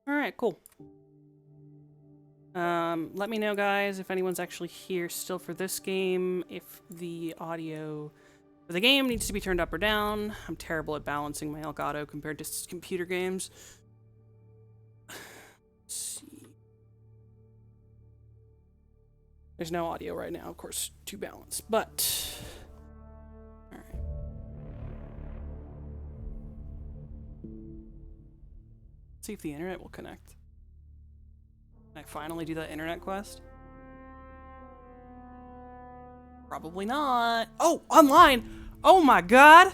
Alright, cool. Let me know, guys, if anyone's actually here still for this game, if the audio for the game needs to be turned up or down. I'm terrible at balancing my Elgato compared to computer games. Let's see. There's no audio right now, of course, to balance, but... Alright. Let's see if the internet will connect. Can I finally do that internet quest? Probably not. Oh, online! Oh my god!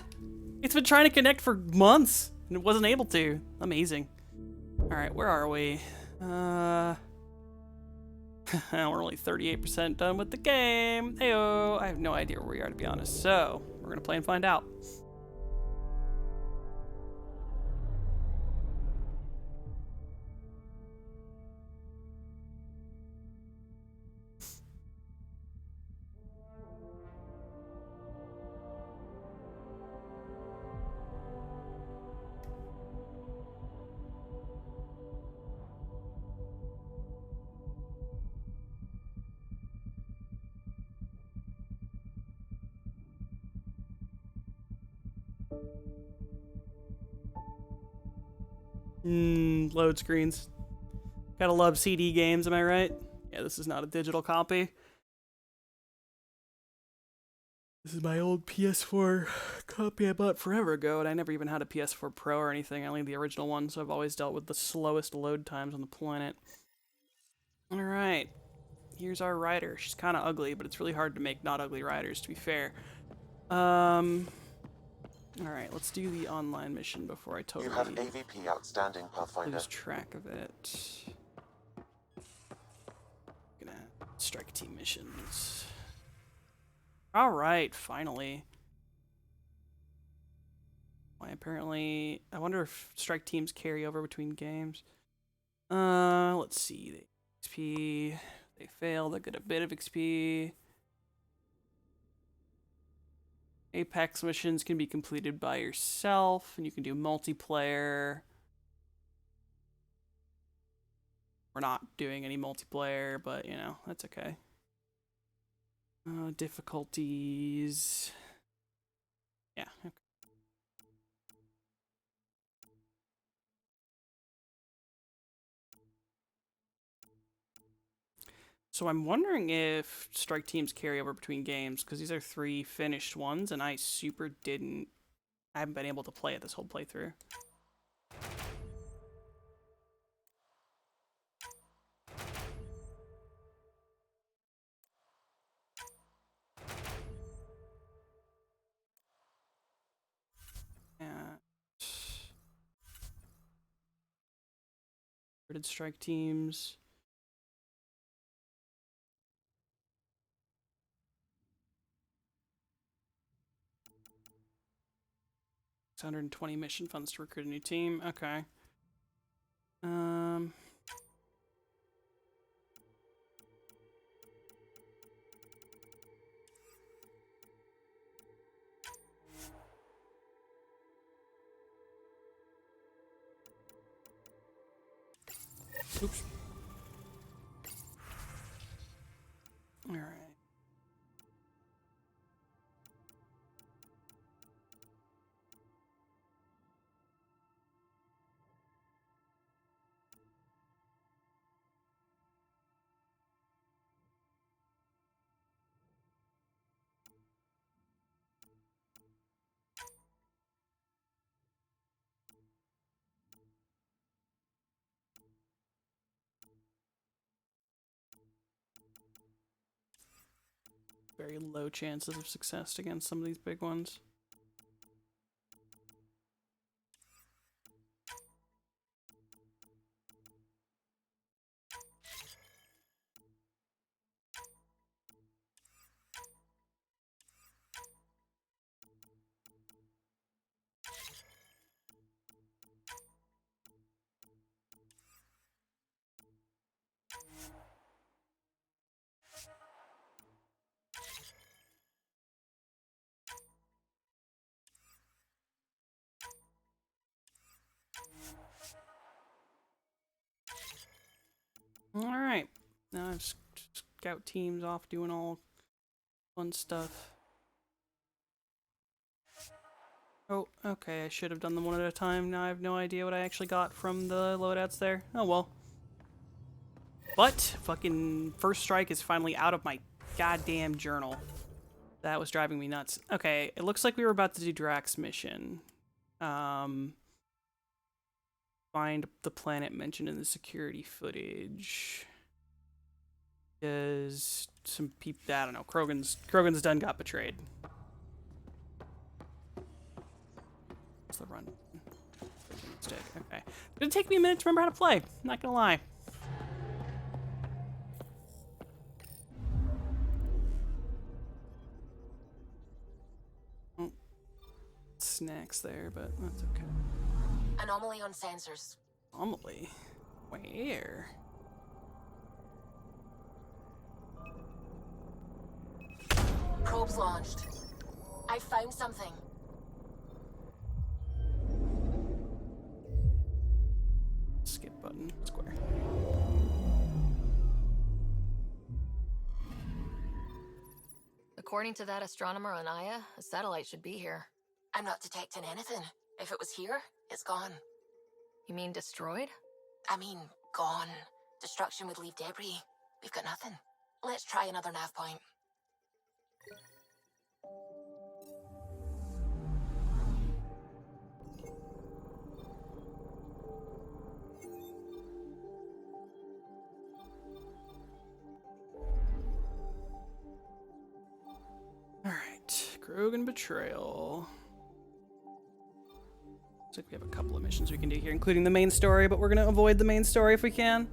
It's been trying to connect for months, and it wasn't able to. Amazing. Alright, where are we? We're only 38% done with the game. Heyo! I have no idea where we are, to be honest. So, we're gonna play and find out. Load screens. Gotta love CD games, am I right? Yeah, this is not a digital copy. This is my old PS4 copy I bought forever ago, and I never even had a PS4 Pro or anything. I only had the original one, so I've always dealt with the slowest load times on the planet. Alright. Here's our rider. She's kind of ugly, but it's really hard to make not ugly riders, to be fair. Alright, let's do the online mission before I totally... You have AVP Outstanding Pathfinder. lose track of it. Gonna strike team missions. Alright, finally. Why apparently... I wonder if strike teams carry over between games. Let's see. They XP... They fail, they get a bit of XP. Apex missions can be completed by yourself, and you can do multiplayer. We're not doing any multiplayer, but, you know, that's okay. Difficulties. Yeah, okay. So I'm wondering if strike teams carry over between games, because these are 3 finished ones, and I haven't been able to play it this whole playthrough. Did strike teams. 620 mission funds to recruit a new team. Okay. Oops. All right. Very low chances of success against some of these big ones. Alright. Now I've scout teams off doing all fun stuff. Oh, okay, I should have done them one at a time. Now I have no idea what I actually got from the loadouts there. Oh well. But, fucking First Strike is finally out of my goddamn journal. That was driving me nuts. Okay, it looks like we were about to do Drax's mission. Find the planet mentioned in the security footage. Does some people, I don't know, Krogan's done got betrayed. What's the run? Stick, okay. It'll take me a minute to remember how to play, not gonna lie. Oh, snacks there, but that's okay. Anomaly on sensors. Anomaly? Where? Probes launched. I found something. Skip button, square. According to that astronomer on Aya, a satellite should be here. I'm not detecting anything. If it was here, it's gone. You mean destroyed? I mean, gone. Destruction would leave debris. We've got nothing. Let's try another nav point. Alright, Krogan Betrayal. Looks like we have a couple of missions we can do here, including the main story, but we're gonna avoid the main story if we can.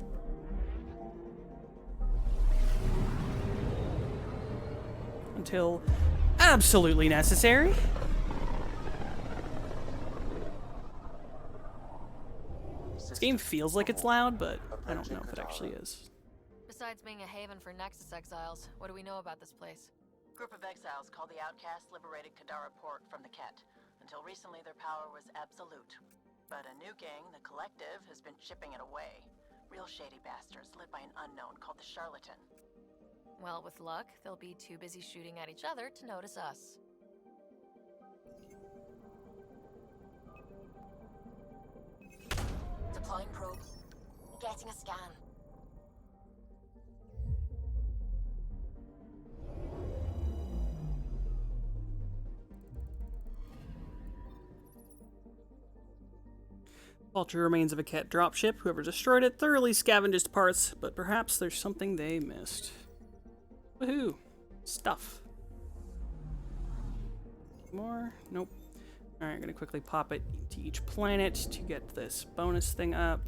Until absolutely necessary. This game feels like it's loud, but I don't know if it actually is. Besides being a haven for Nexus exiles, what do we know about this place? Group of exiles called the Outcasts liberated Kadara Port from the Ket. Until recently, their power was absolute. But a new gang, the Collective, has been chipping it away. Real shady bastards led by an unknown called the Charlatan. Well, with luck, they'll be too busy shooting at each other to notice us. Deploying probe. Getting a scan. Vulture remains of a Ket dropship. Whoever destroyed it thoroughly scavenged its parts, but perhaps there's something they missed. Woohoo! Stuff. More? Nope. Alright, I'm gonna quickly pop it to each planet to get this bonus thing up.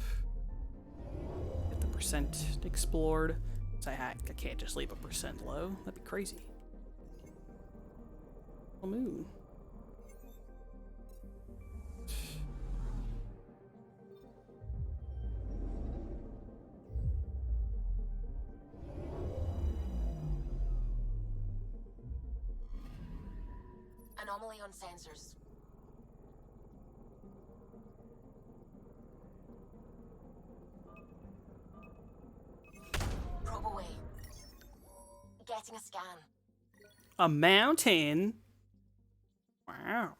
Get the percent explored. So I can't just leave a percent low. That'd be crazy. Full moon. Anomaly on sensors. Probe away. Getting a scan. A mountain? Wow.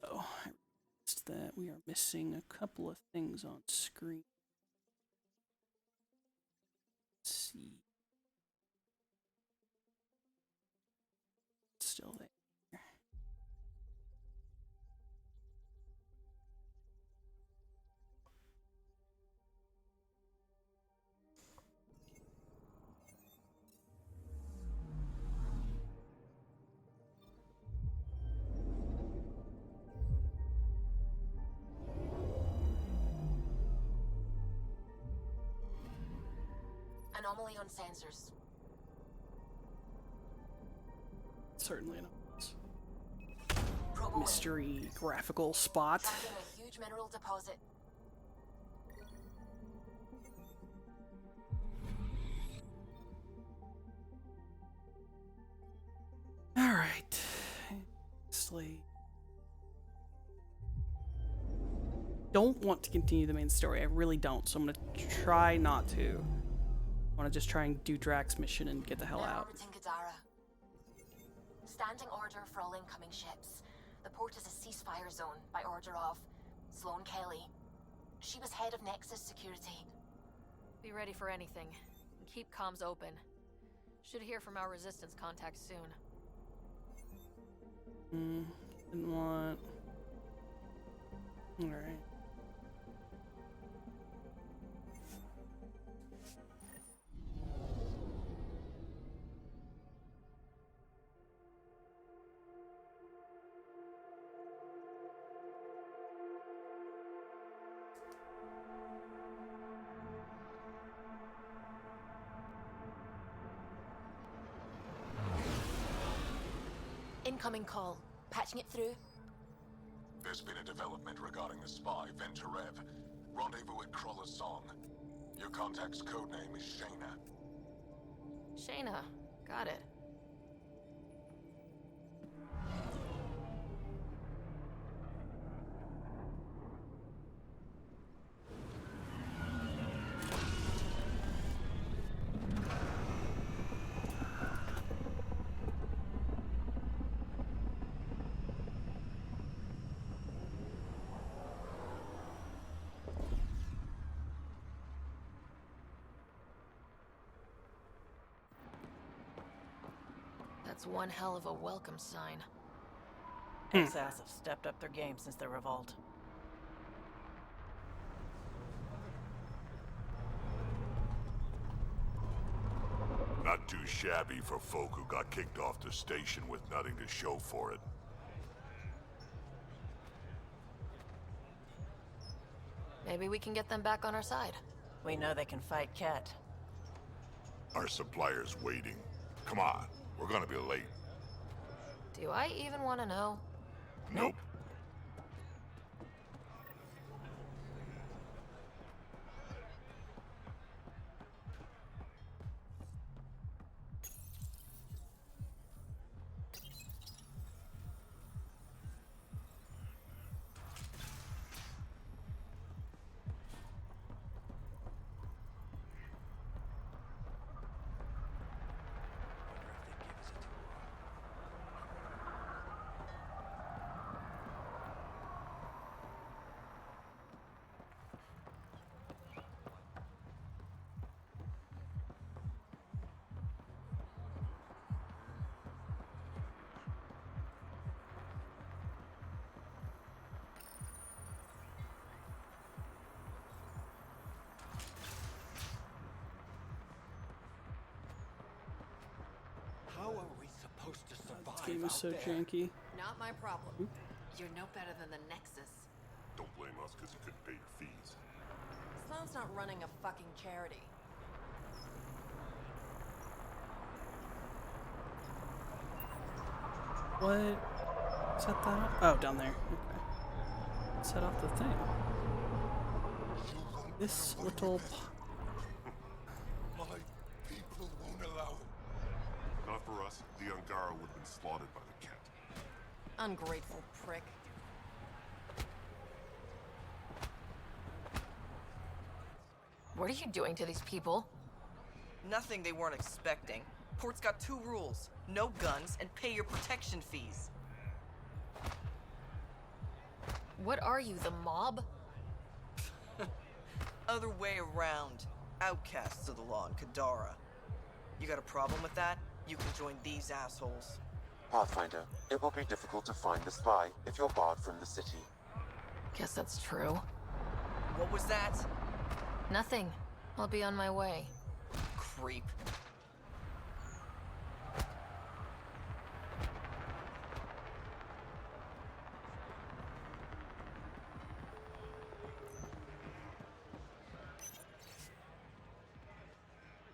Oh, I realized that we are missing a couple of things on screen. Let's see. It's still there. Anomaly on sensors. Certainly not. Probe away. Mystery graphical spot. Tracking a huge mineral deposit. Alright. Sleep. Don't want to continue the main story. I really don't, so I'm gonna try not to. I want to just try and do Drax's mission and get the hell Now out. orbiting Gadara. Standing order for all incoming ships. The port is a ceasefire zone by order of Sloane Kelly. She was head of Nexus Security. Be ready for anything. And keep comms open. Should hear from our resistance contacts soon. Didn't want. Alright. Incoming call. Patching it through. There's been a development regarding the spy, Venturev. Rendezvous at Kroller's Song. Your contact's codename is Shayna. Shayna, got it. That's one hell of a welcome sign. XAS have stepped up their game since their revolt. Not too shabby for folk who got kicked off the station with nothing to show for it. Maybe we can get them back on our side. We know they can fight Ket. Our supplier's waiting. Come on, we're gonna be late. Do I even want to know? Nope. How are we supposed to survive This game is so out there? janky. Not my problem. You're no better than the Nexus. Don't blame us because you couldn't pay your fees. Sloan's not running a fucking charity. What? Set that up? Oh, down there. Okay. Set off the thing. This little. My people won't allow it. Not for us. The Angara would have been slaughtered by the cat. Ungrateful prick. What are you doing to these people? Nothing they weren't expecting. Port's got 2 rules. No guns and pay your protection fees. What are you, the mob? Other way around. Outcasts of the law in Kadara. You got a problem with that? You can join these assholes. Pathfinder, it will be difficult to find the spy if you're barred from the city. Guess that's true. What was that? Nothing. I'll be on my way. Creep.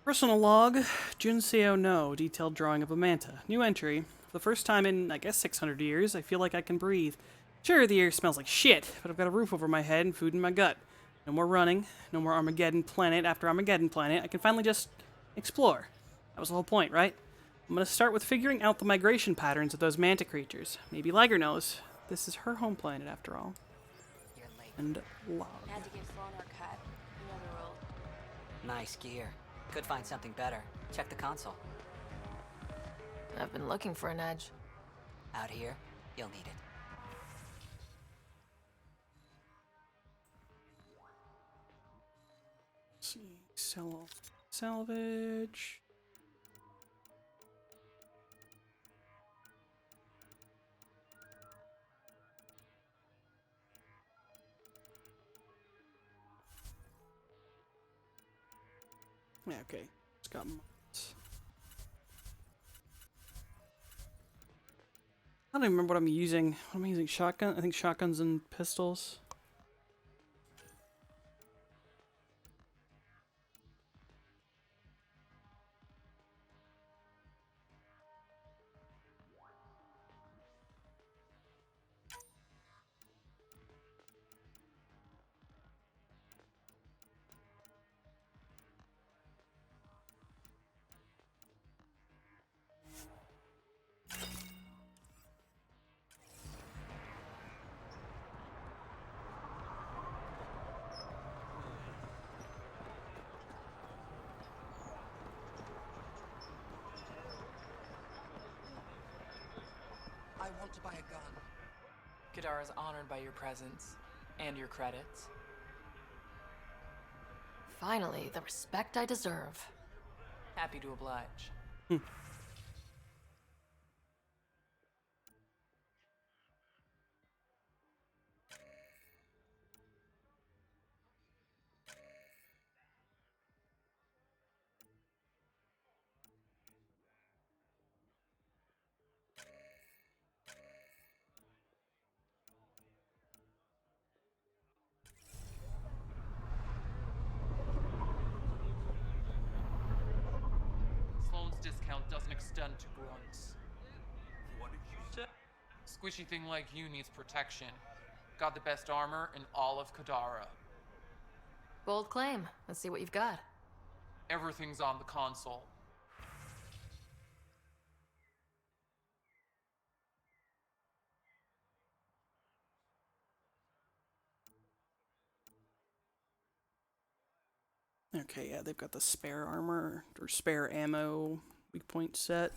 Personal log, Junseo no, detailed drawing of a manta. New entry. For the first time in, I guess, 600 years, I feel like I can breathe. Sure, the air smells like shit, but I've got a roof over my head and food in my gut. No more running, no more Armageddon planet after Armageddon planet. I can finally just explore. That was the whole point, right? I'm gonna start with figuring out the migration patterns of those manta creatures. Maybe Liger knows. This is her home planet, after all. You're late. And log. Had to give Sloan her cut. You know the rule. Nice gear. Could find something better. Check the console. I've been looking for an edge. Out here, you'll need it. Let's see. Sell. Salvage. Yeah, okay. It's got mods. I don't even remember what I'm using. What am I using? Shotgun? I think shotguns and pistols. I want to buy a gun. Kadara is honored by your presence and your credits. Finally, the respect I deserve. Happy to oblige. Sloan's discount doesn't extend to grunts. What did you say? Squishy thing like you needs protection. Got the best armor in all of Kadara. Bold claim. Let's see what you've got. Everything's on the console. Okay, yeah, they've got the spare armor or spare ammo weak point set.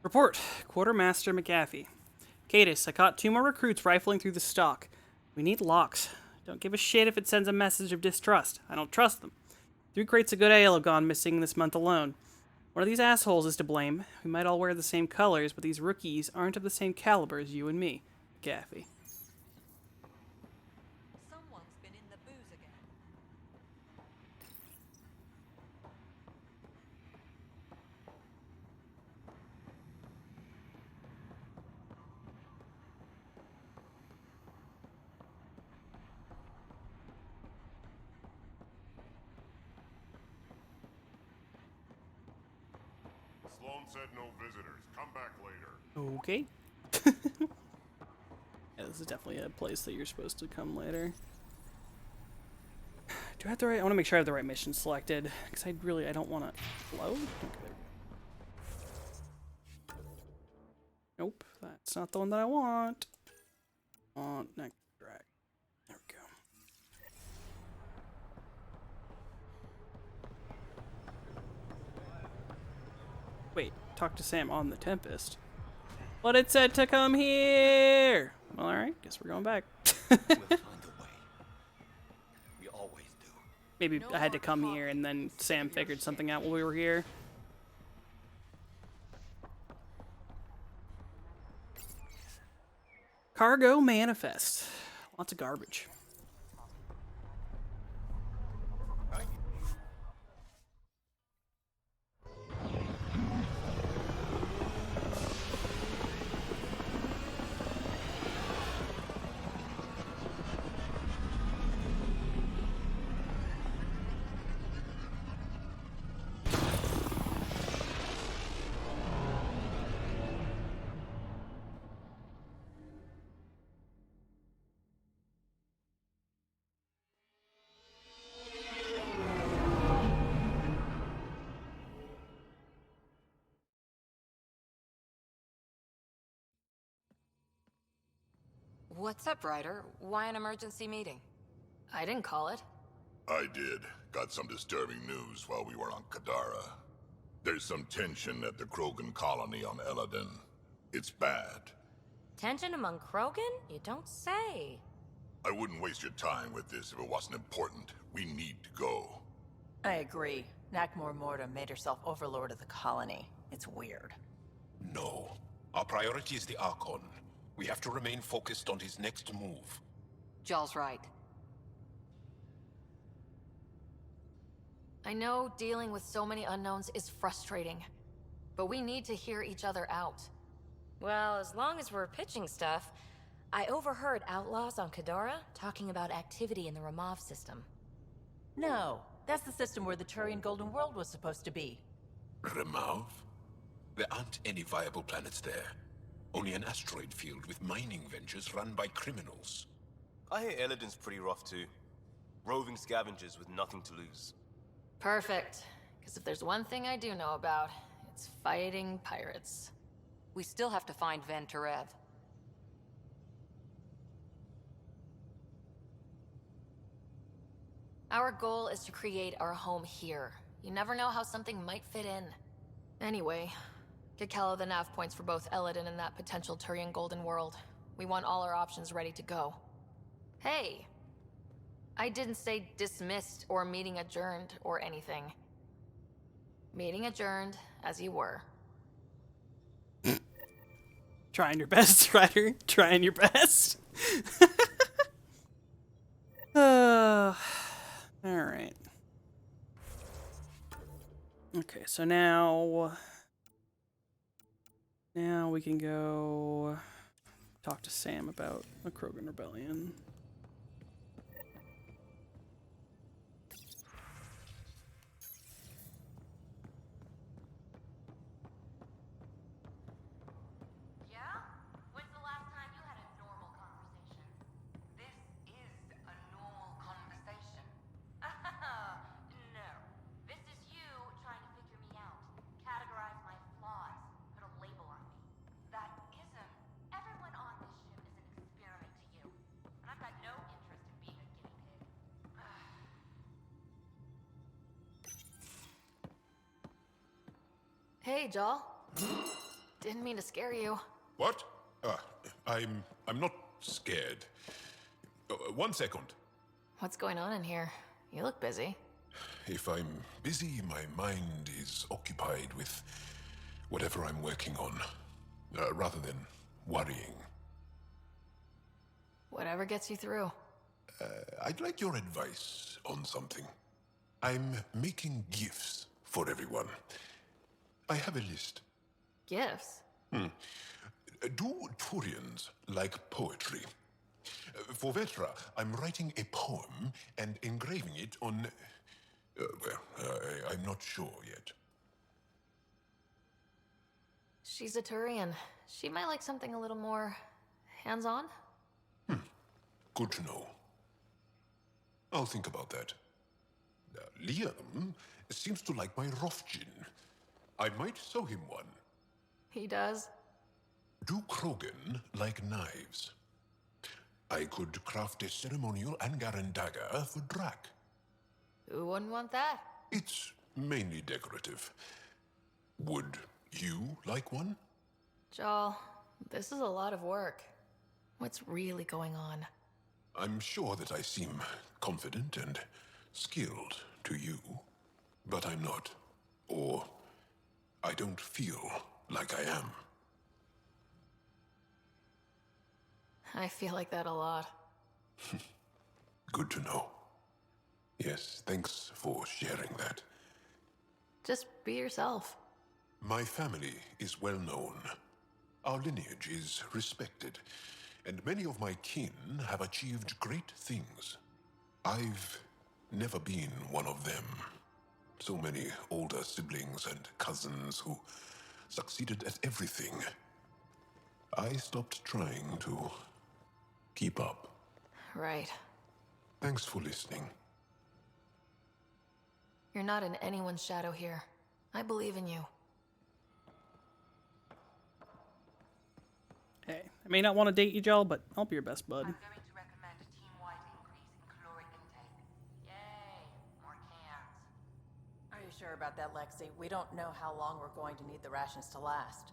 Report, Quartermaster McAfee. Cadis, I caught 2 more recruits rifling through the stock. We need locks. Don't give a shit if it sends a message of distrust. I don't trust them. 3 crates of good ale have gone missing this month alone. One of these assholes is to blame. We might all wear the same colors, but these rookies aren't of the same caliber as you and me. McAfee. Someone's been in the booze again. Sloan said no visitors. Come back later. Okay. Yeah, this is definitely a place that you're supposed to come later. Do I have the right? I want to make sure I have the right mission selected, because I don't want to load. Okay. Nope, that's not the one that I want. Next drag. There we go. Wait, talk to Sam on the Tempest. But it said to come here. Well, all right, guess we're going back. We'll find a way. We always do. maybe I had to come here and then Sam figured something out while we were here. Cargo manifest. Lots of garbage. What's up, Ryder? Why an emergency meeting? I didn't call it. I did. Got some disturbing news while we were on Kadara. There's some tension at the Krogan colony on Eladin. It's bad. Tension among Krogan? You don't say. I wouldn't waste your time with this if it wasn't important. We need to go. I agree. Nakmor Morta made herself overlord of the colony. It's weird. No. Our priority is the Archon. We have to remain focused on his next move. Jaw's right. I know dealing with so many unknowns is frustrating, but we need to hear each other out. Well, as long as we're pitching stuff, I overheard outlaws on Kadara talking about activity in the Ramov system. No, that's the system where the Turian Golden World was supposed to be. Ramov? There aren't any viable planets there. Only an asteroid field with mining ventures run by criminals. I hear Eladin's pretty rough too. Roving scavengers with nothing to lose. Perfect. Because if there's one thing I do know about, it's fighting pirates. We still have to find Ven Terev. Our goal is to create our home here. You never know how something might fit in. Anyway, get Callow the nav points for both Eladin and that potential Turian Golden World. We want all our options ready to go. Hey! I didn't say dismissed or meeting adjourned or anything. Meeting adjourned, as you were. Trying your best, Ryder. Trying your best. Alright. Okay, so now we can go talk to Sam about the Krogan Rebellion. Hey, Joel. Didn't mean to scare you. What? I'm not scared. 1 second. What's going on in here? You look busy. If I'm busy, my mind is occupied with whatever I'm working on, rather than worrying. Whatever gets you through. I'd like your advice on something. I'm making gifts for everyone. I have a list. Gifts? Do Turians like poetry? For Vetra, I'm writing a poem and engraving it on... I'm not sure yet. She's a Turian. She might like something a little more hands-on. Good to know. I'll think about that. Liam seems to like my Rofgin. I might sew him one. He does? Do Krogan like knives? I could craft a ceremonial Angaran dagger for Drac. Who wouldn't want that? It's mainly decorative. Would you like one? Joel, this is a lot of work. What's really going on? I'm sure that I seem confident and skilled to you, but I'm not. Or I don't feel like I am. I feel like that a lot. Good to know. Yes, thanks for sharing that. Just be yourself. My family is well known. Our lineage is respected, and many of my kin have achieved great things. I've never been one of them. So many older siblings and cousins who succeeded at everything. I stopped trying to keep up. Right. Thanks for listening. You're not in anyone's shadow here. I believe in you. Hey, I may not want to date you, Joel, but I'll be your best bud. I'm going to recommend a team-wide increase in caloric intake. Yay, more cans. Are you sure about that, Lexi? We don't know how long we're going to need the rations to last.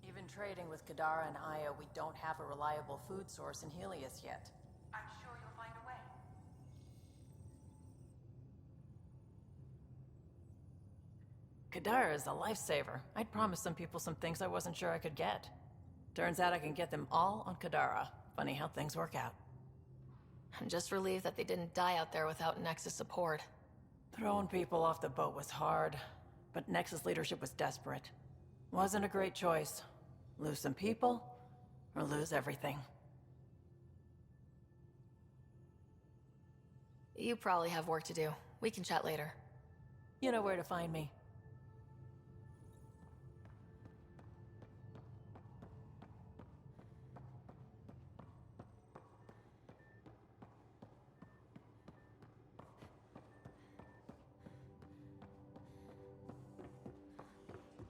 Even trading with Kadara and Aya, we don't have a reliable food source in Helios yet. I'm sure you'll find a way. Kadara is a lifesaver. I'd promised some people some things I wasn't sure I could get. Turns out I can get them all on Kadara. Funny how things work out. I'm just relieved that they didn't die out there without Nexus support. Throwing people off the boat was hard, but Nexus leadership was desperate. Wasn't a great choice. Lose some people, or lose everything. You probably have work to do. We can chat later. You know where to find me.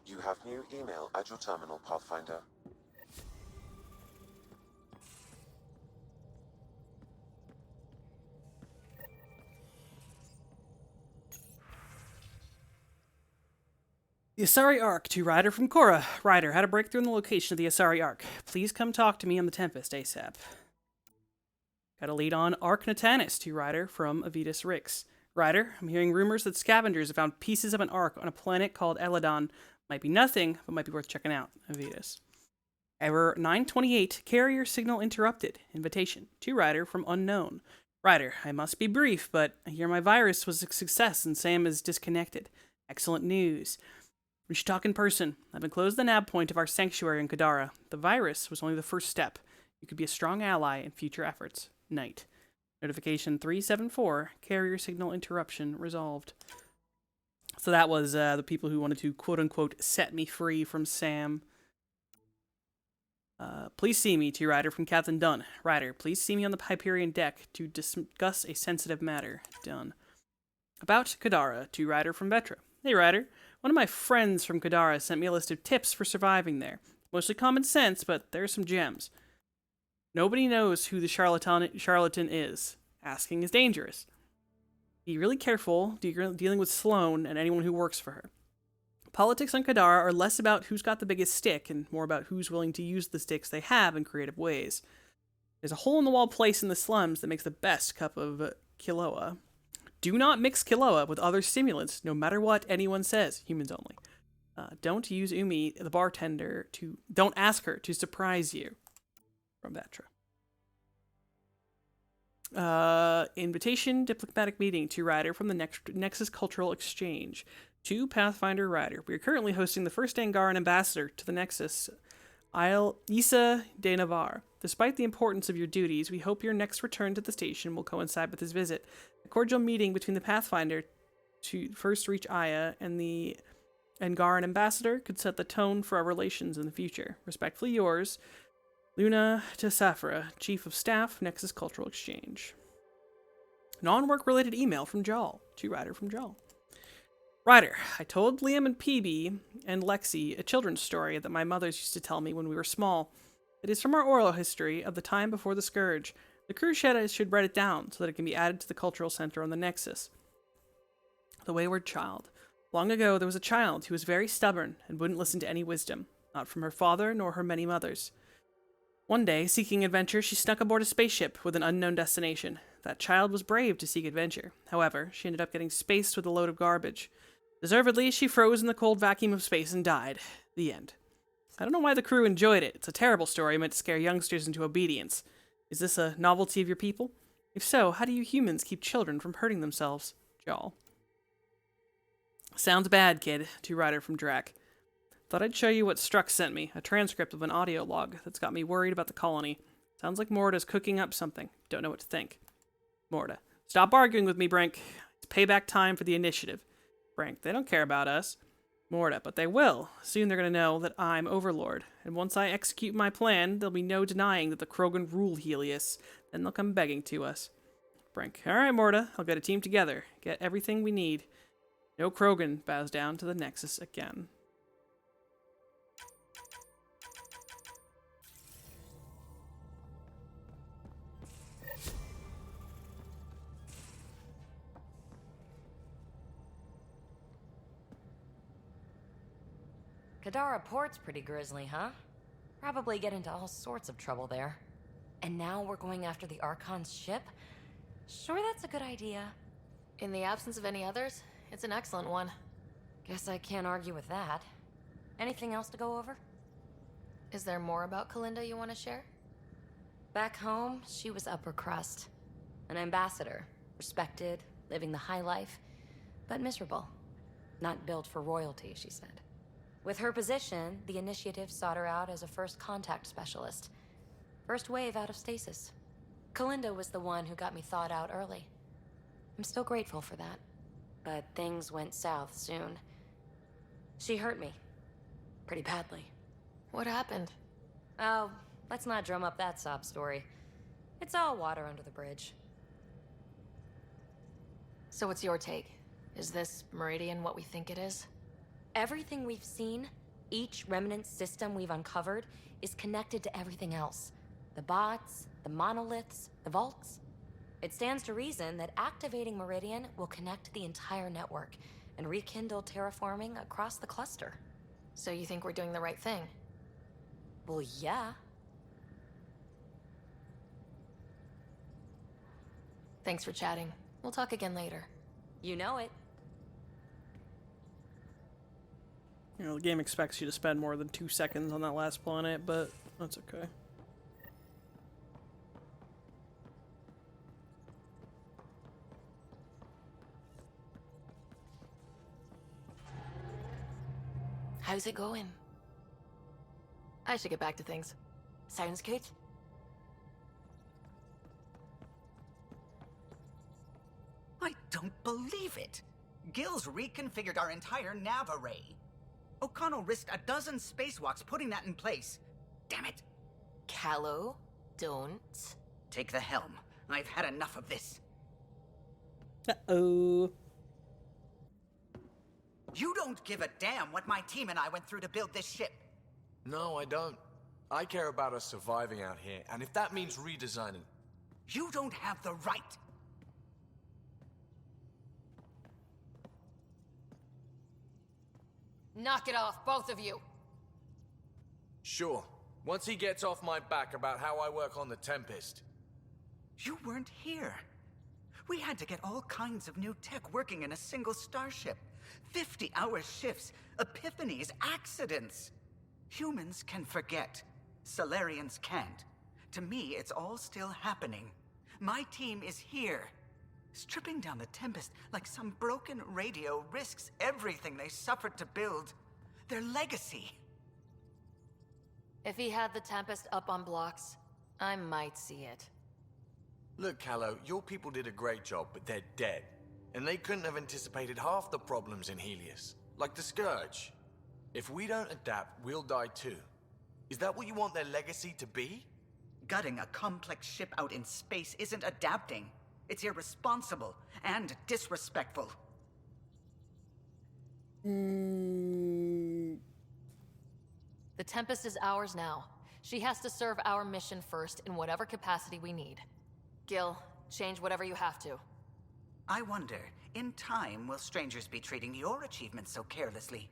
You have new email at your terminal, Pathfinder. The Asari Ark to Ryder from Korra. Ryder, had a breakthrough in the location of the Asari Ark. Please come talk to me on the Tempest ASAP. Got a lead on Ark Natanis to Ryder from Avitus Rix. Ryder, I'm hearing rumors that scavengers have found pieces of an Ark on a planet called Eladon. Might be nothing, but might be worth checking out. Avitus. Error 928, carrier signal interrupted. Invitation to Ryder from Unknown. Ryder, I must be brief, but I hear my virus was a success and Sam is disconnected. Excellent news. We should talk in person. I've enclosed the nav point of our sanctuary in Kadara. The virus was only the first step. You could be a strong ally in future efforts. Night. Notification 374, carrier signal interruption resolved. So that was the people who wanted to quote-unquote set me free from Sam. Please see me, to Ryder from Captain Dunn. Ryder, please see me on the Hyperion deck to discuss a sensitive matter. Done. About Kadara, to Ryder from Vetra. Hey Ryder, one of my friends from Kadara sent me a list of tips for surviving there. Mostly common sense, but there's some gems. Nobody knows who the charlatan is. Asking is dangerous. Be really careful dealing with Sloane and anyone who works for her. Politics on Kadara are less about who's got the biggest stick and more about who's willing to use the sticks they have in creative ways. There's a hole-in-the-wall place in the slums that makes the best cup of Kiloa. Do not mix Kiloa with other stimulants, no matter what anyone says. Humans only. Don't use Umi, the bartender, don't ask her to surprise you. From Vatra. Invitation, diplomatic meeting to Ryder from the Nexus Cultural Exchange. To Pathfinder Ryder. We are currently hosting the first Angaran ambassador to the Nexus, Isa de Navarre. Despite the importance of your duties, we hope your next return to the station will coincide with his visit. A cordial meeting between the Pathfinder to first reach Aya and the Angaran ambassador could set the tone for our relations in the future. Respectfully yours, Luna Tesafra, Chief of Staff, Nexus Cultural Exchange. Non-work related email from Jal. To Ryder from Jal. Ryder, I told Liam and Peebee and Lexi a children's story that my mothers used to tell me when we were small. It is from our oral history of the time before the Scourge. The crew should write it down so that it can be added to the cultural center on the Nexus. The Wayward Child. Long ago, there was a child who was very stubborn and wouldn't listen to any wisdom, not from her father nor her many mothers. One day, seeking adventure, she snuck aboard a spaceship with an unknown destination. That child was brave to seek adventure. However, she ended up getting spaced with a load of garbage. Deservedly, she froze in the cold vacuum of space and died. The end. I don't know why the crew enjoyed it. It's a terrible story meant to scare youngsters into obedience. Is this a novelty of your people? If so, how do you humans keep children from hurting themselves? Jaw. Sounds bad, kid. To Ryder from Drac. Thought I'd show you what Struck sent me, a transcript of an audio log that's got me worried about the colony. Sounds like Morta's cooking up something. Don't know what to think. Morta. Stop arguing with me, Brink. It's payback time for the initiative. Brink. They don't care about us. Morta. But they will. Soon they're going to know that I'm Overlord. And once I execute my plan, there'll be no denying that the Krogan rule Helios. Then they'll come begging to us. Brink. Alright, Morta. I'll get a team together. Get everything we need. No Krogan bows down to the Nexus again. Kadara Port's pretty grisly, huh? Probably get into all sorts of trouble there. And now we're going after the Archon's ship? Sure, that's a good idea. In the absence of any others, it's an excellent one. Guess I can't argue with that. Anything else to go over? Is there more about Kalinda you want to share? Back home, she was upper crust. An ambassador. Respected, living the high life, but miserable. Not built for royalty, she said. With her position, the initiative sought her out as a first contact specialist. First wave out of stasis. Kalinda was the one who got me thawed out early. I'm still grateful for that. But things went south soon. She hurt me. Pretty badly. What happened? Oh, let's not drum up that sob story. It's all water under the bridge. So what's your take? Is this Meridian what we think it is? Everything we've seen, each remnant system we've uncovered, is connected to everything else. The bots, the monoliths, the vaults. It stands to reason that activating Meridian will connect the entire network and rekindle terraforming across the cluster. So you think we're doing the right thing? Well, yeah. Thanks for chatting. We'll talk again later. You know it. You know, the game expects you to spend more than 2 seconds on that last planet, but that's okay. How's it going? I should get back to things. Sounds good. I don't believe it. Gil's reconfigured our entire nav array. O'Connell risked a dozen spacewalks putting that in place. Damn it. Callow, don't. Take the helm. I've had enough of this. Uh-oh. You don't give a damn what my team and I went through to build this ship. No, I don't. I care about us surviving out here, and if that means redesigning... You don't have the right. Knock it off, both of you! Sure. Once he gets off my back about how I work on the Tempest. You weren't here. We had to get all kinds of new tech working in a single starship. 50-hour shifts, epiphanies, accidents. Humans can forget. Solarians can't. To me, it's all still happening. My team is here. Stripping down the Tempest like some broken radio risks everything they suffered to build. Their legacy. If he had the Tempest up on blocks, I might see it. Look, Callow, your people did a great job, but they're dead. And they couldn't have anticipated half the problems in Helios. Like the Scourge. If we don't adapt, we'll die too. Is that what you want their legacy to be? Gutting a complex ship out in space isn't adapting. It's irresponsible and disrespectful. The Tempest is ours now. She has to serve our mission first in whatever capacity we need. Gil, change whatever you have to. I wonder, in time, will strangers be treating your achievements so carelessly?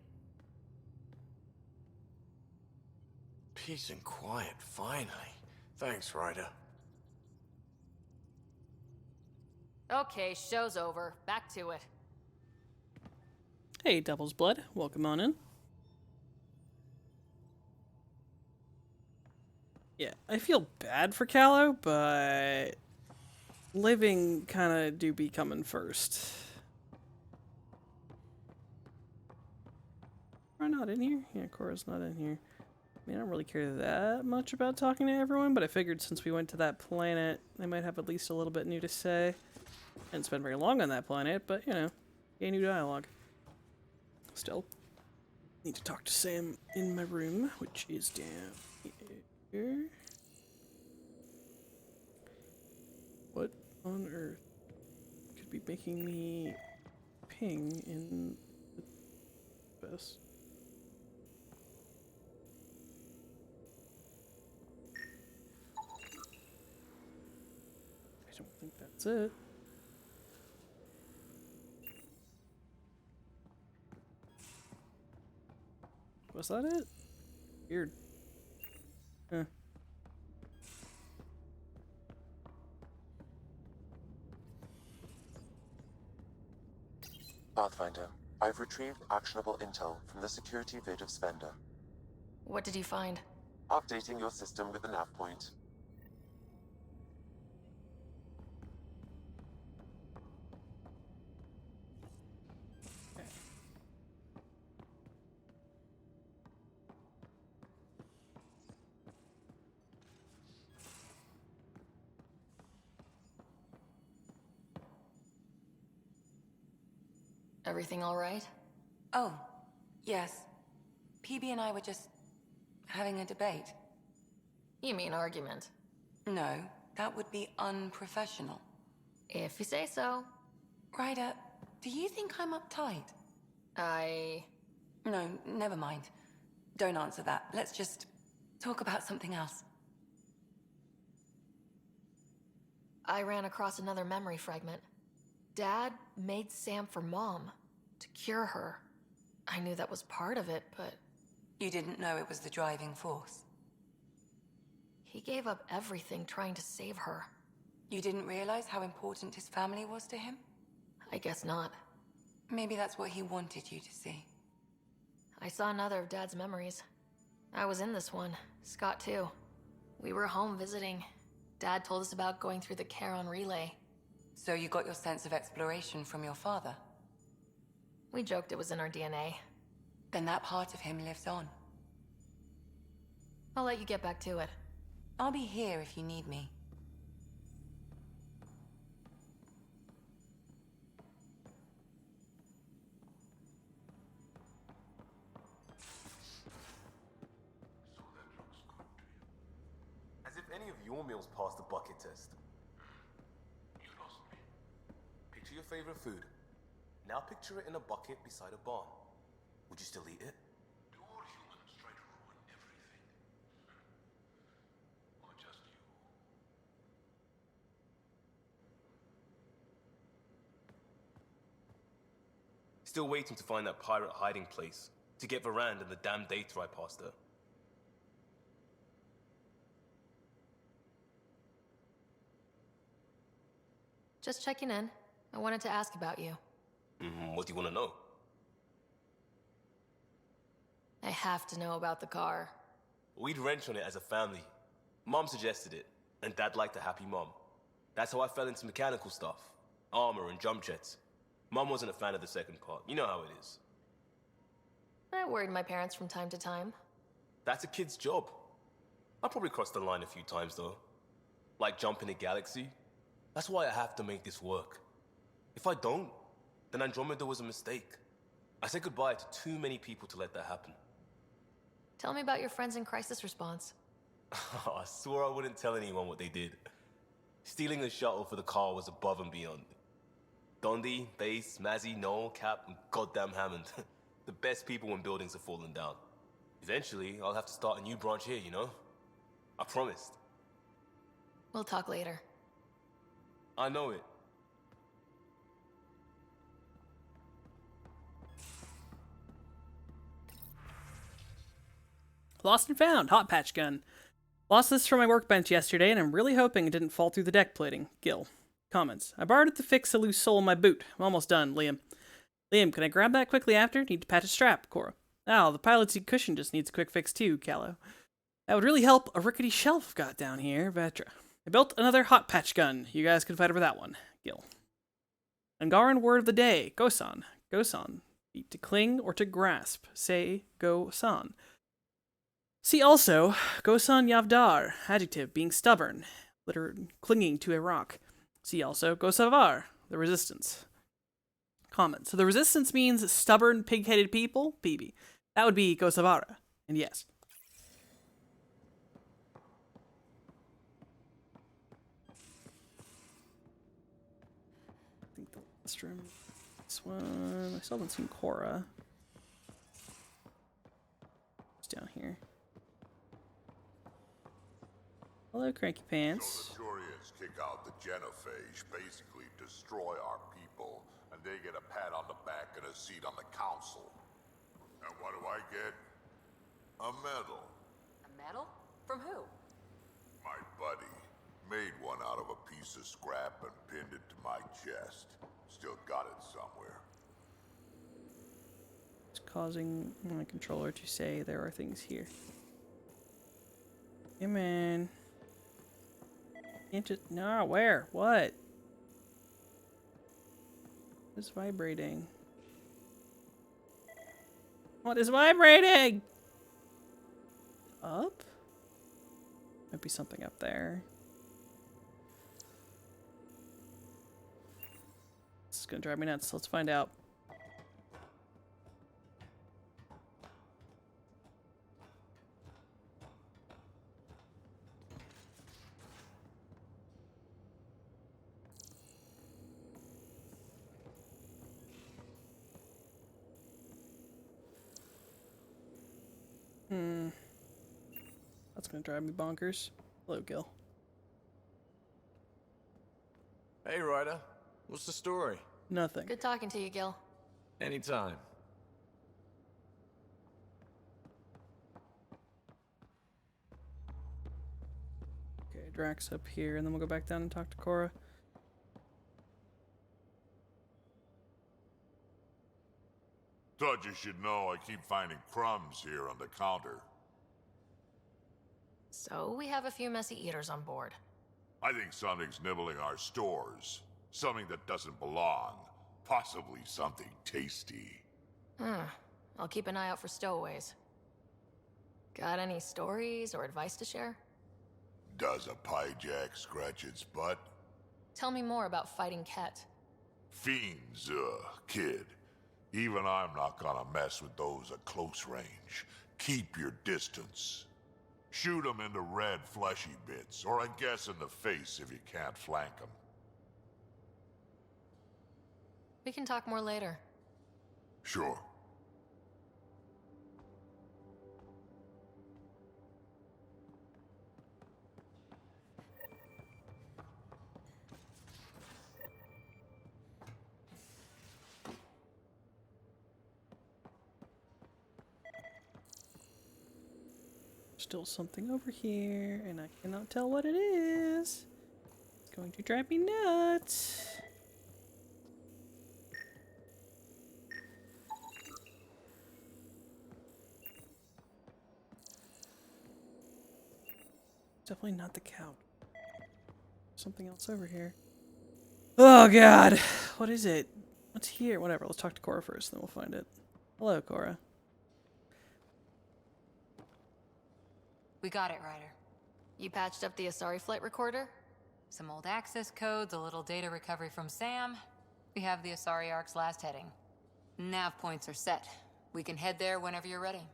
Peace and quiet, finally. Thanks, Ryder. Okay, show's over. Back to it. Hey, Devil's Blood. Welcome on in. Yeah, I feel bad for Callow, but living kind of do be coming first. Cora not in here? Yeah, Cora's not in here. I mean, I don't really care that much about talking to everyone, but I figured since we went to that planet, they might have at least a little bit new to say. I didn't spend very long on that planet, but, you know, gain new dialogue. Still, need to talk to Sam in my room, which is down here. What on earth could be making me ping in the best? I don't think that's it. Was that it? Weird. Huh. Pathfinder, I've retrieved actionable intel from the security vid of Spender. What did you find? Updating your system with the nav point. Everything all right? Oh, yes. PB and I were just having a debate. You mean argument? No, that would be unprofessional. If you say so. Ryder, do you think I'm uptight? No, never mind. Don't answer that. Let's just talk about something else. I ran across another memory fragment. Dad made Sam for Mom, to cure her. I knew that was part of it, but... You didn't know it was the driving force? He gave up everything trying to save her. You didn't realize how important his family was to him? I guess not. Maybe that's what he wanted you to see. I saw another of Dad's memories. I was in this one, Scott too. We were home visiting. Dad told us about going through the Charon relay. So you got your sense of exploration from your father? We joked it was in our DNA. Then that part of him lives on. I'll let you get back to it. I'll be here if you need me. As if any of your meals passed the bucket test. You lost me. Picture your favorite food. Now picture it in a bucket beside a barn. Would you still eat it? Do all humans try to ruin everything? Or just you? Still waiting to find that pirate hiding place. To get Varand and the damn data I passed her. Just checking in. I wanted to ask about you. What do you want to know? I have to know about the car. We'd wrench on it as a family. Mom suggested it, and Dad liked a happy mom. That's how I fell into mechanical stuff. Armor and jump jets. Mom wasn't a fan of the second part. You know how it is. I worried my parents from time to time. That's a kid's job. I probably crossed the line a few times, though. Like jumping a galaxy. That's why I have to make this work. If I don't, then Andromeda was a mistake. I said goodbye to too many people to let that happen. Tell me about your friends in crisis response. I swore I wouldn't tell anyone what they did. Stealing the shuttle for the car was above and beyond. Dondi, Base, Mazzy, Noel, Cap, and goddamn Hammond. The best people when buildings have fallen down. Eventually, I'll have to start a new branch here, you know? I promised. We'll talk later. I know it. Lost and found. Hot patch gun. Lost this from my workbench yesterday, and I'm really hoping it didn't fall through the deck plating. Gil. Comments. I borrowed it to fix a loose sole in my boot. I'm almost done, Liam. Liam, can I grab that quickly after? Need to patch a strap, Cora. Oh, the pilot's seat cushion just needs a quick fix too, Callow. That would really help a rickety shelf I've got down here, Vetra. I built another hot patch gun. You guys can fight over that one, Gil. Angaran word of the day. Gosan. Gosan. Be to cling or to grasp. Say Gosan. See also, Gosan Yavdar. Adjective, being stubborn. Clinging to a rock. See also, Gosavar. The resistance. Comment. So the resistance means stubborn, pig-headed people? PB. That would be Gosavara. And yes. I think the last room. This one. I still haven't seen Cora. It's down here. Hello, Cranky Pants. So the Turians kick out the Genophage, basically destroy our people, and they get a pat on the back and a seat on the council. And what do I get? A medal. A medal? From who? My buddy made one out of a piece of scrap and pinned it to my chest. Still got it somewhere. It's causing my controller to say there are things here. Hey, man. Can't just... No, where? What? It's vibrating. What is vibrating? Up? Might be something up there. This is gonna drive me nuts. Let's find out. That's gonna drive me bonkers. Hello, Gil. Hey, Ryder. What's the story? Nothing. Good talking to you, Gil. Anytime. Okay, Drax up here, and then we'll go back down and talk to Cora. Thought you should know I keep finding crumbs here on the counter. So we have a few messy eaters on board. I think something's nibbling our stores. Something that doesn't belong. Possibly something tasty. I'll keep an eye out for stowaways. Got any stories or advice to share? Does a piejack scratch its butt? Tell me more about fighting Ket. Fiends, kid. Even I'm not gonna mess with those at close range. Keep your distance. Shoot them in the red fleshy bits, or I guess in the face if you can't flank them. We can talk more later. Sure. Still something over here, and I cannot tell what it is. It's going to drive me nuts. Definitely not the cow. Something else over here. Oh god! What is it? What's here? Whatever, let's talk to Cora first, then we'll find it. Hello, Cora. We got it, Ryder. You patched up the Asari flight recorder? Some old access codes, a little data recovery from Sam. We have the Asari Ark's last heading. Nav points are set. We can head there whenever you're ready.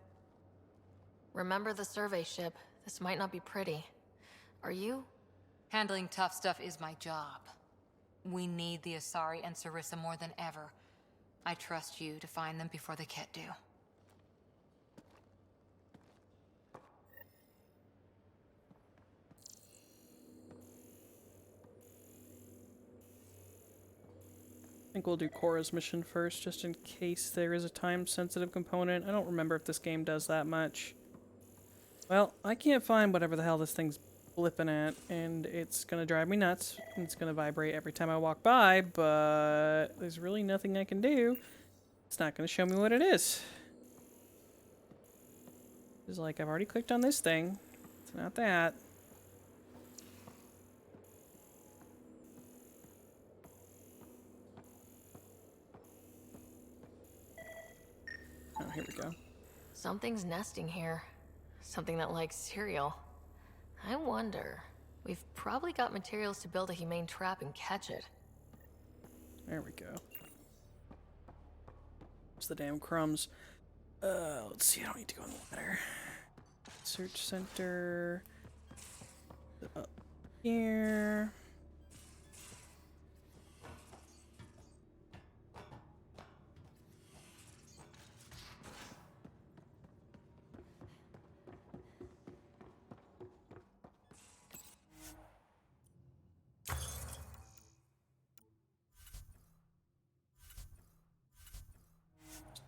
Remember the survey ship. This might not be pretty. Are you? Handling tough stuff is my job. We need the Asari and Sarissa more than ever. I trust you to find them before the Ket do. I think we'll do Cora's mission first, just in case there is a time-sensitive component. I don't remember if this game does that much. Well, I can't find whatever the hell this thing's flipping at, and it's gonna drive me nuts. It's gonna vibrate every time I walk by, but there's really nothing I can do. It's not gonna show me what it is. It's like, I've already clicked on this thing. It's not that. Oh, here we go. Something's nesting here. Something that likes cereal. I wonder. We've probably got materials to build a humane trap and catch it. There we go. It's the damn crumbs. Let's see, I don't need to go on the ladder. Search center. Up here.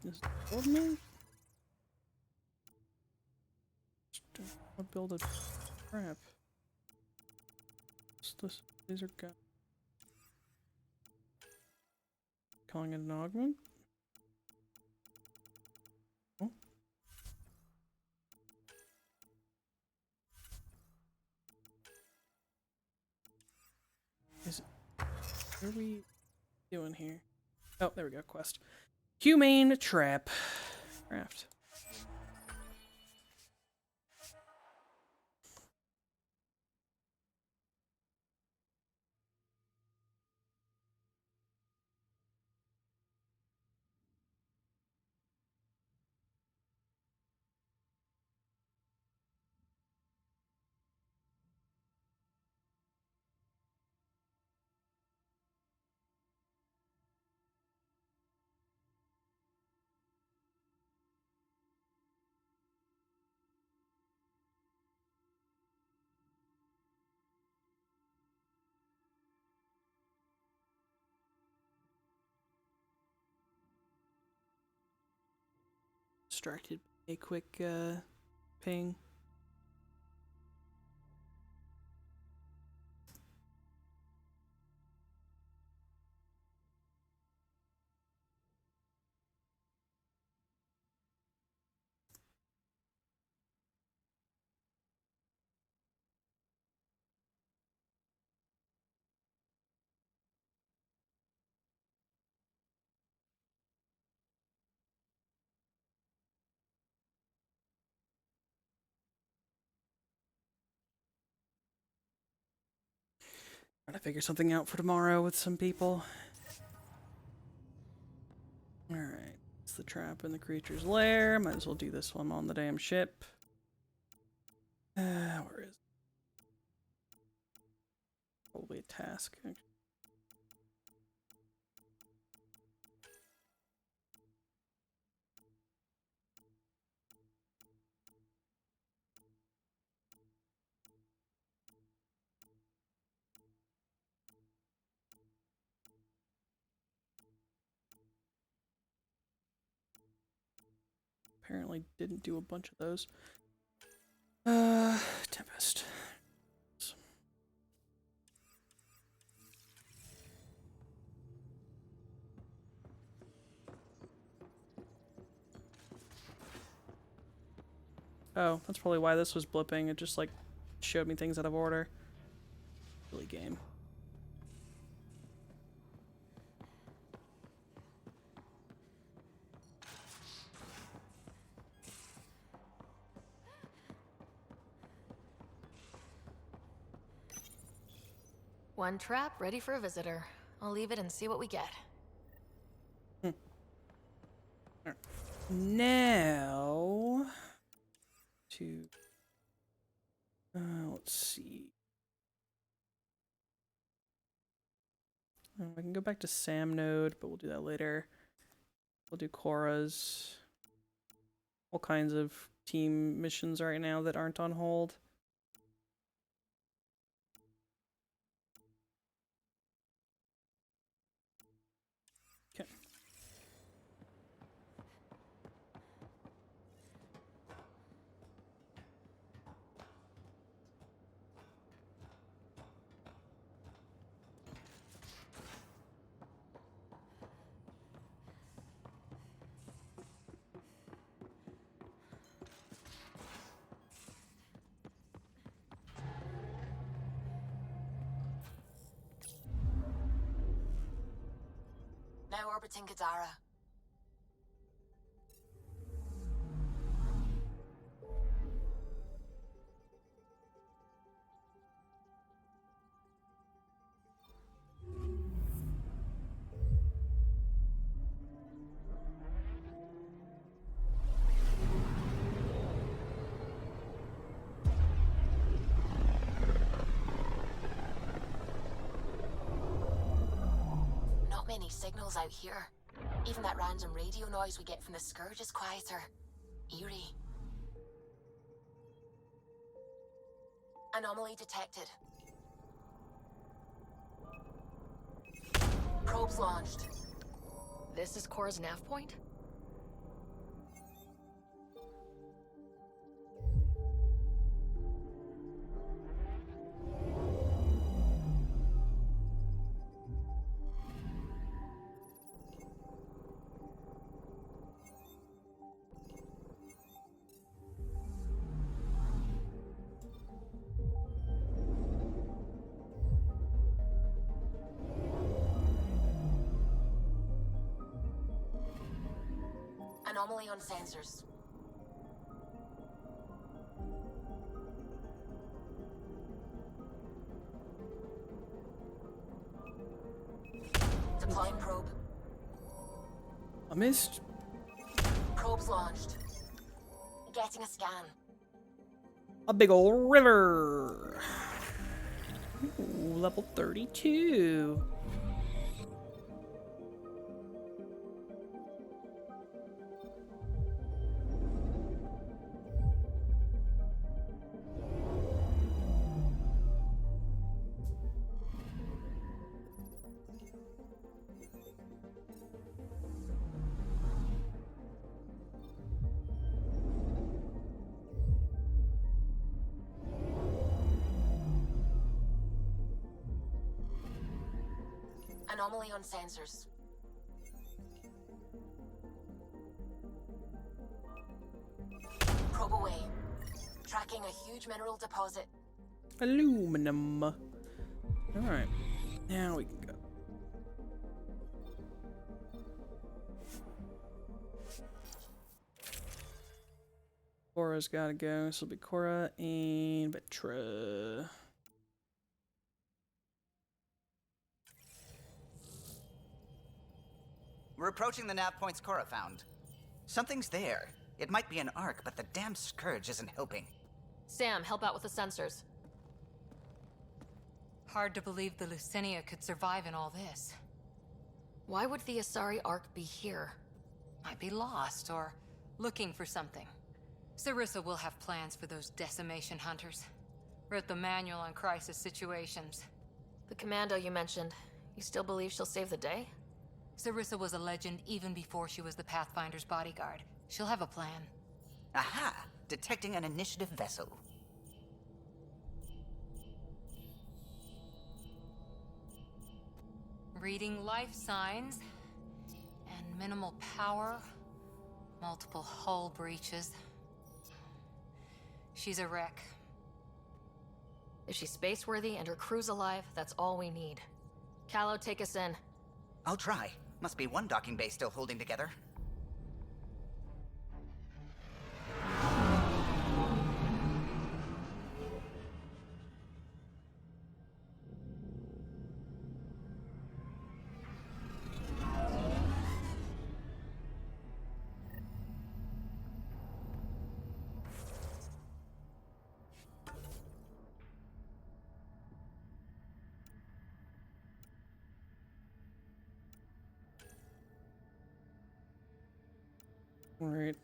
This old man? I'll build a trap. What's this laser gun? Calling it an augment? Oh. Is it, what are we doing here? Oh, there we go, quest. Humane trap. Craft. Distracted by a quick ping. Trying to figure something out for tomorrow with some people. Alright, it's the trap in the creature's lair. Might as well do this one on the damn ship. Where is it? Probably a task. Apparently didn't do a bunch of those. Tempest. Oh, that's probably why this was blipping. It just like showed me things out of order. Silly game. One trap ready for a visitor. I'll leave it and see what we get. Now to let's see. I can go back to Sam node, but we'll do that later. We'll do Korra's. All kinds of team missions right now that aren't on hold. Okay. orbiting Gadara. Not many signals out here. Even that random radio noise we get from the Scourge is quieter. Eerie. Anomaly detected. Probes launched. This is Cora's nav point? Anomaly on sensors. Deploying probe. I missed. Probes launched. Getting a scan. A big ol' river. Ooh, level 32. Anomaly on sensors. Probe away. Tracking a huge mineral deposit. Aluminum. Alright. Now we can go. Cora's gotta go. This will be Cora and Betra. We're approaching the nav points Cora found. Something's there. It might be an arc, but the damn Scourge isn't helping. Sam, help out with the sensors. Hard to believe the Lucinia could survive in all this. Why would the Asari Ark be here? Might be lost or looking for something. Sarissa will have plans for those decimation hunters. Wrote the manual on crisis situations. The commando you mentioned, you still believe she'll save the day? Sarissa was a legend even before she was the Pathfinder's bodyguard. She'll have a plan. Aha! Detecting an initiative vessel. Reading life signs. And minimal power. Multiple hull breaches. She's a wreck. If she's space-worthy and her crew's alive, that's all we need. Callow, take us in. I'll try. Must be one docking bay still holding together. Alright.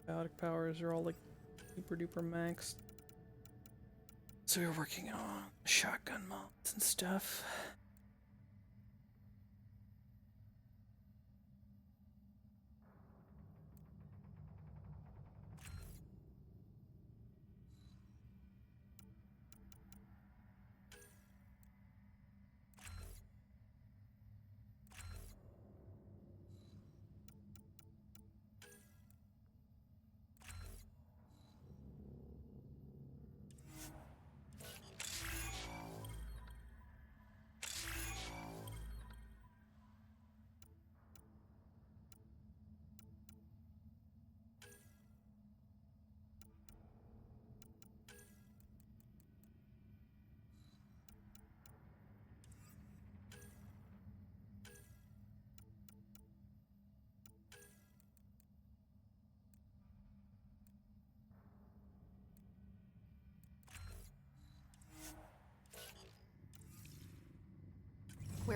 Biotic powers are all like super duper maxed. So we're working on shotgun mods and stuff.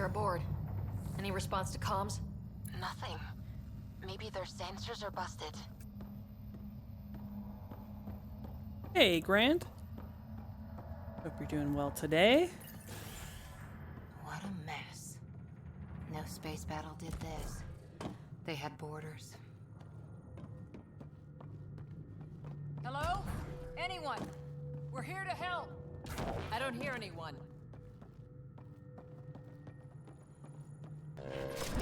you're aboard. Any response to comms? Nothing. Maybe their sensors are busted. Hey, Grant. Hope you're doing well today. What a mess. No space battle did this. They had borders. Hello? Anyone? We're here to help. I don't hear anyone.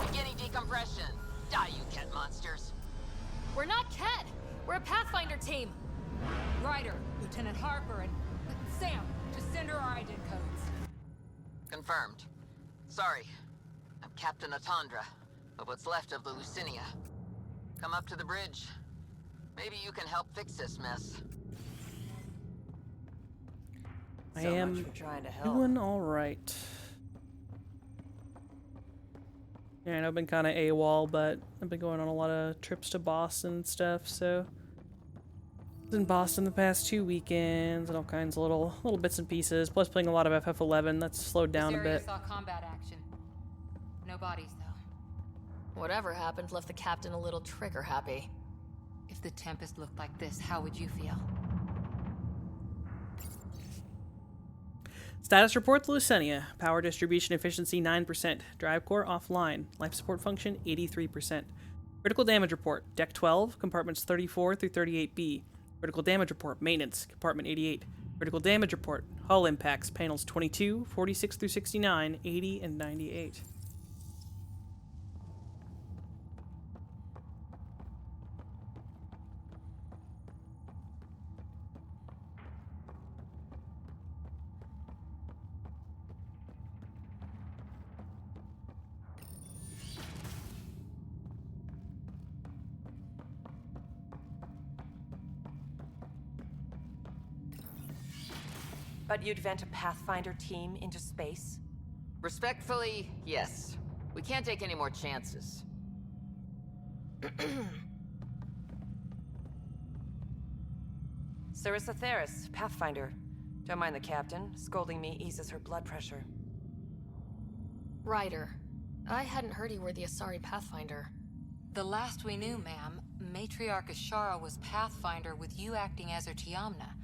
Beginning decompression. Die, you cat monsters. We're not Ket! We're a Pathfinder team! Ryder, Lieutenant Harper, and Sam, just send her our ident codes. Confirmed. Sorry. I'm Captain Atandra, of what's left of the Lucinia. Come up to the bridge. Maybe you can help fix this mess. I am doing alright. Yeah, I know I've been kind of AWOL, but I've been going on a lot of trips to Boston and stuff, so... I was in Boston the past 2 weekends, and all kinds of little bits and pieces, plus playing a lot of FF11, that's slowed down a bit. Saw combat action. No bodies, though. Whatever happened left the captain a little trigger happy. If the Tempest looked like this, how would you feel? Status report to Lucinia. Power distribution efficiency 9%. Drive core offline. Life support function 83%. Critical damage report. Deck 12, compartments 34 through 38B. Critical damage report. Maintenance, compartment 88. Critical damage report. Hull impacts, panels 22, 46 through 69, 80, and 98. But you'd vent a Pathfinder team into space? Respectfully, yes. We can't take any more chances. Sarissa Theris, Pathfinder. Don't mind the captain. Scolding me eases her blood pressure. Ryder, I hadn't heard you were the Asari Pathfinder. The last we knew, ma'am, Matriarch Ashara was Pathfinder with you acting as her Tiamna.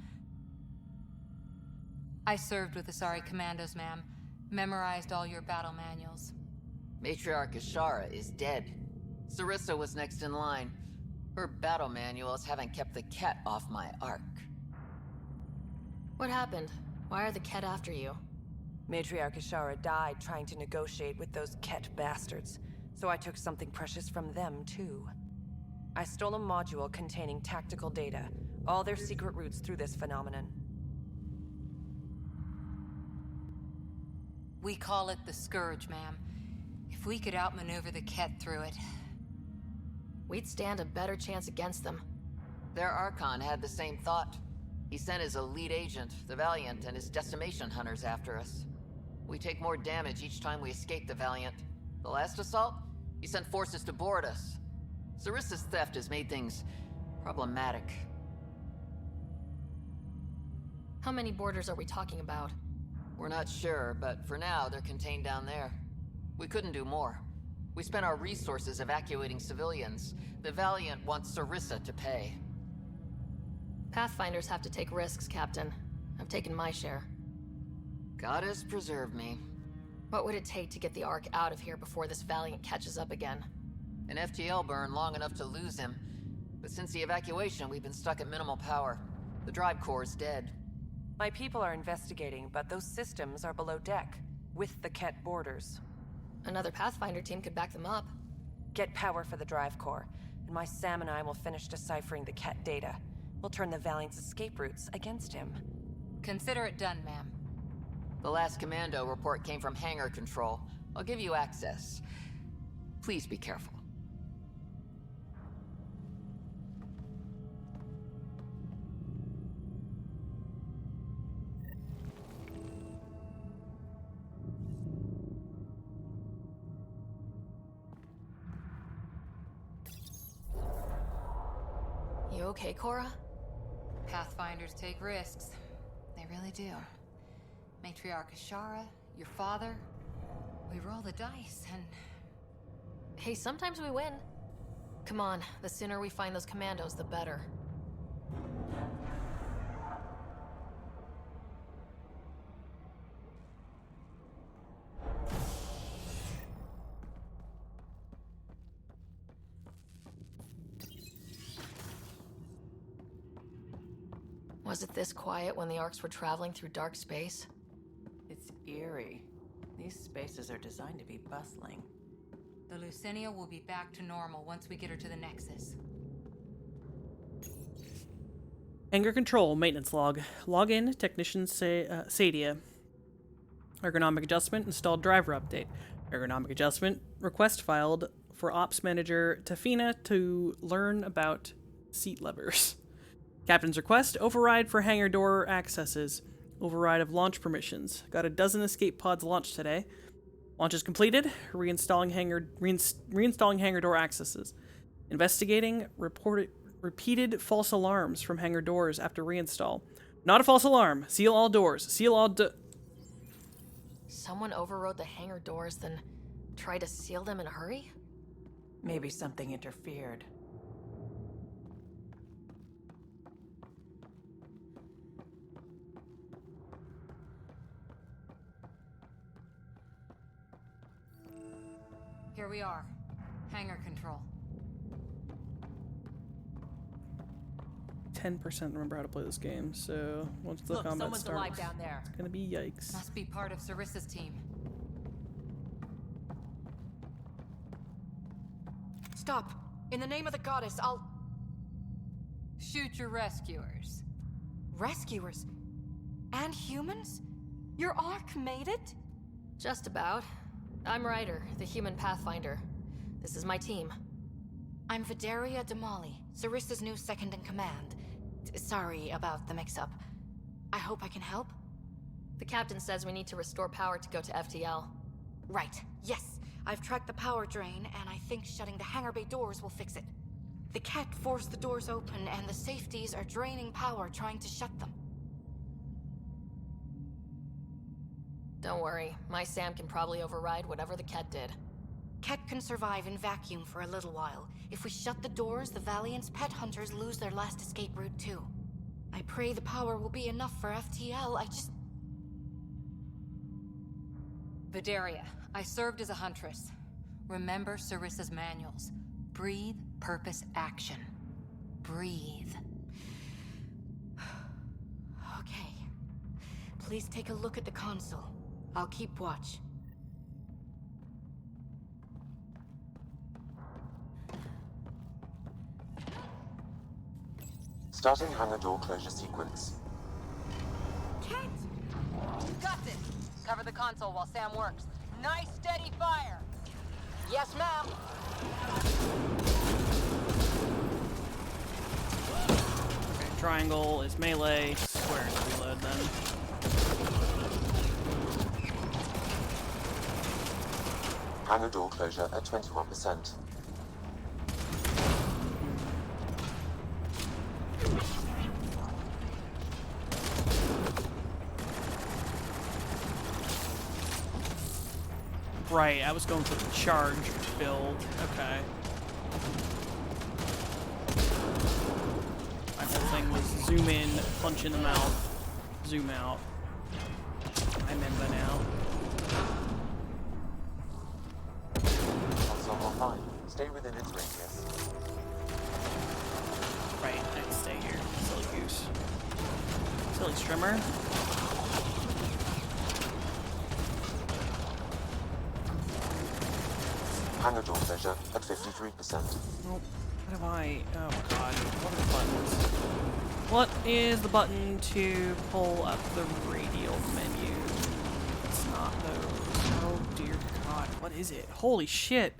I served with Asari Commandos, ma'am. Memorized all your battle manuals. Matriarch Ashara is dead. Sarissa was next in line. Her battle manuals haven't kept the Ket off my arc. What happened? Why are the Ket after you? Matriarch Ashara died trying to negotiate with those Ket bastards, so I took something precious from them, too. I stole a module containing tactical data, all their secret routes through this phenomenon. We call it the Scourge, ma'am. If we could outmaneuver the Ket through it... we'd stand a better chance against them. Their Archon had the same thought. He sent his elite agent, the Valiant, and his decimation hunters after us. We take more damage each time we escape the Valiant. The last assault, he sent forces to board us. Sarissa's theft has made things problematic. How many boarders are we talking about? We're not sure, but for now, they're contained down there. We couldn't do more. We spent our resources evacuating civilians. The Valiant wants Sarissa to pay. Pathfinders have to take risks, Captain. I've taken my share. God has preserved me. What would it take to get the Ark out of here before this Valiant catches up again? An FTL burn long enough to lose him. But since the evacuation, we've been stuck at minimal power. The drive core is dead. My people are investigating, but those systems are below deck, with the Ket borders. Another Pathfinder team could back them up. Get power for the drive core, and my Sam and I will finish deciphering the Ket data. We'll turn the Valiant's escape routes against him. Consider it done, ma'am. The last commando report came from hangar control. I'll give you access. Please be careful. You okay, Cora? Pathfinders take risks. They really do. Matriarch Ashara, your father, We roll the dice and... Hey, sometimes we win. Come on, the sooner we find those commandos, the better. Was it this quiet when the Arks were traveling through dark space? It's eerie. These spaces are designed to be bustling. The Lucinia will be back to normal once we get her to the Nexus. Hangar control maintenance log. Log in, technician Sadia. Ergonomic adjustment, installed driver update. Ergonomic adjustment, request filed for ops manager Tafina to learn about seat levers. Captain's request, override for hangar door accesses. Override of launch permissions. Got a dozen escape pods launched today. Launch is completed. Reinstalling hangar door accesses. Investigating repeated false alarms from hangar doors after reinstall. Not a false alarm. Seal all doors. Seal all Someone overrode the hangar doors, then tried to seal them in a hurry? Maybe something interfered. Here we are. Hangar control. 10% remember how to play this game, so once the Look, combat someone's starts, alive down there. it's gonna be yikes. Must be part of Sarissa's team. Stop! In the name of the goddess, I'll... Shoot your rescuers. Rescuers? And humans? Your Ark made it? Just about. I'm Ryder, the human pathfinder. This is my team. I'm Vidaria Damali, Sarissa's new second-in-command. Sorry about the mix-up. I hope I can help? The captain says we need to restore power to go to FTL. Right, yes. I've tracked the power drain, and I think shutting the hangar bay doors will fix it. The Ket forced the doors open, and the safeties are draining power trying to shut them. Don't worry, my Sam can probably override whatever the Ket did. Ket can survive in vacuum for a little while. If we shut the doors, the Valiant's pet hunters lose their last escape route too. I pray the power will be enough for FTL, Vidaria, I served as a huntress. Remember Sarissa's manuals. Breathe, purpose, action. Breathe. Okay. Please take a look at the console. I'll keep watch. Starting hangar door closure sequence. Got it! Cover the console while Sam works. Nice steady fire! Yes, ma'am! Okay, triangle is melee, square is reload then. Hangar door closure at 21%. Right, I was going for the charge build. Okay. My whole thing was zoom in, punch in the mouth, zoom out. I remember now. Console online. Stay within its radius. Right, I can stay here. Silly goose. Silly strimmer. Hangar door closure at 53%. Nope. What have I... Oh god. What are the buttons? What is the button to pull up the radial menu? It's not those. Oh dear god. What is it? Holy shit.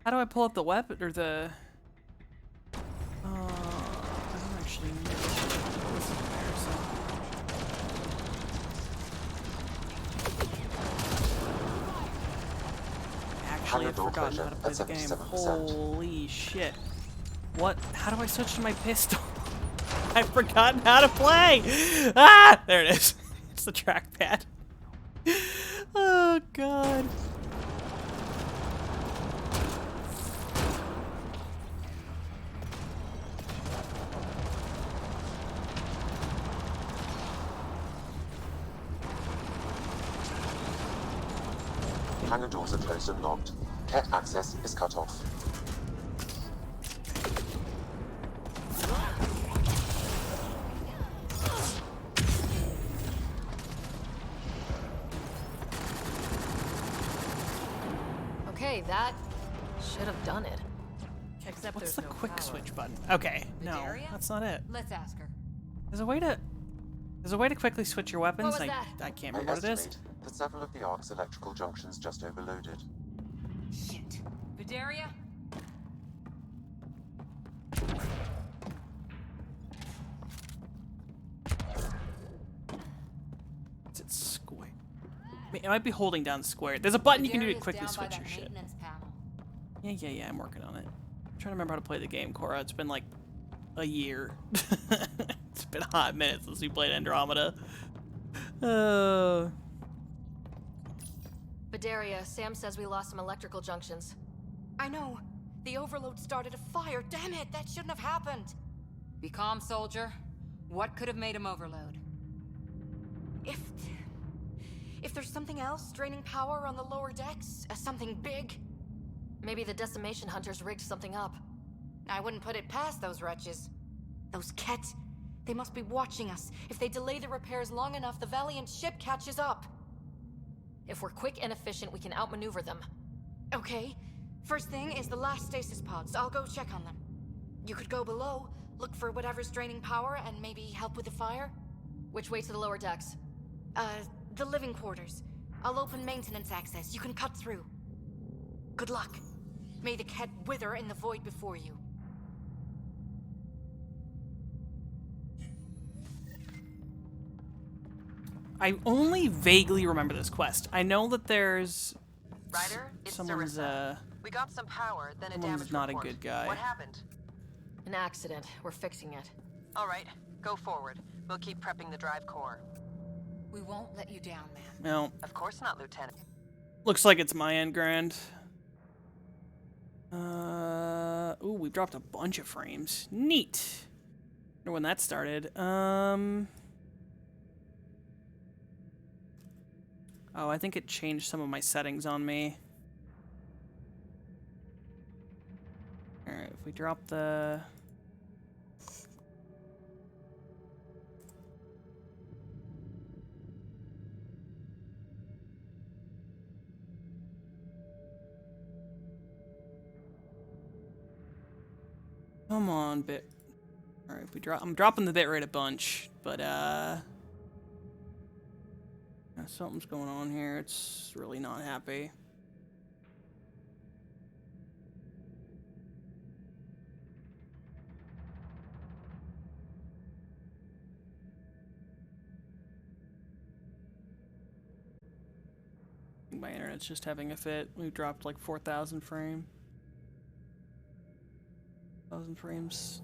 How do I pull up the weapon or the... I don't actually know. This is embarrassing. Actually, I've forgotten how to play the game. Holy shit. What? How do I switch to my pistol? I've forgotten how to play! Ah! There it is. It's the trackpad. Oh, God. Hangar doors are closed and locked. Ket access is cut off. Okay, that should have done it. Except What's there's the no quick power. switch button? Okay, no, Vidaria? that's not it. Let's ask her. There's a way to quickly switch your weapons. What was that? I can't I remember what it is. estimate that several of the Ark's electrical junctions just overloaded. Shit. Vidaria? Is it square? I mean, it might be holding down square. There's a button you can do to Vidaria's quickly down by switch that your shit. maintenance panel. Yeah, I'm working on it. I'm trying to remember how to play the game, Cora. It's been like a year. It's been a hot minute since we played Andromeda. Vidaria, Sam says we lost some electrical junctions. I know. The overload started a fire. Damn it, that shouldn't have happened. Be calm, soldier. What could have made him overload? If there's something else draining power on the lower decks, something big, Maybe the decimation hunters rigged something up. I wouldn't put it past those wretches. Those Ket, they must be watching us. If they delay the repairs long enough, the Valiant ship catches up. If we're quick and efficient, we can outmaneuver them. Okay. First thing is the last stasis pods. I'll go check on them. You could go below, look for whatever's draining power, and maybe help with the fire. Which way to the lower decks? The living quarters. I'll open maintenance access. You can cut through. Good luck. May the Ket wither in the void before you. I only vaguely remember this quest. I know that there's Ryder, it's someone's We got some power, then a someone's damage not report. a good guy. What happened? An accident. We're fixing it. All right, go forward. We'll keep prepping the drive core. We won't let you down, man. No. Of course not, Lieutenant. Looks like it's my end, Grand. Ooh, we've dropped a bunch of frames. Neat. Wonder when that started. Oh, I think it changed some of my settings on me. Alright, if we drop the... Come on, bit. Alright, if we drop... I'm dropping the bitrate a bunch, but, something's going on here. It's really not happy. My internet's just having a fit. We dropped like 4,000 frame. 1,000 frames.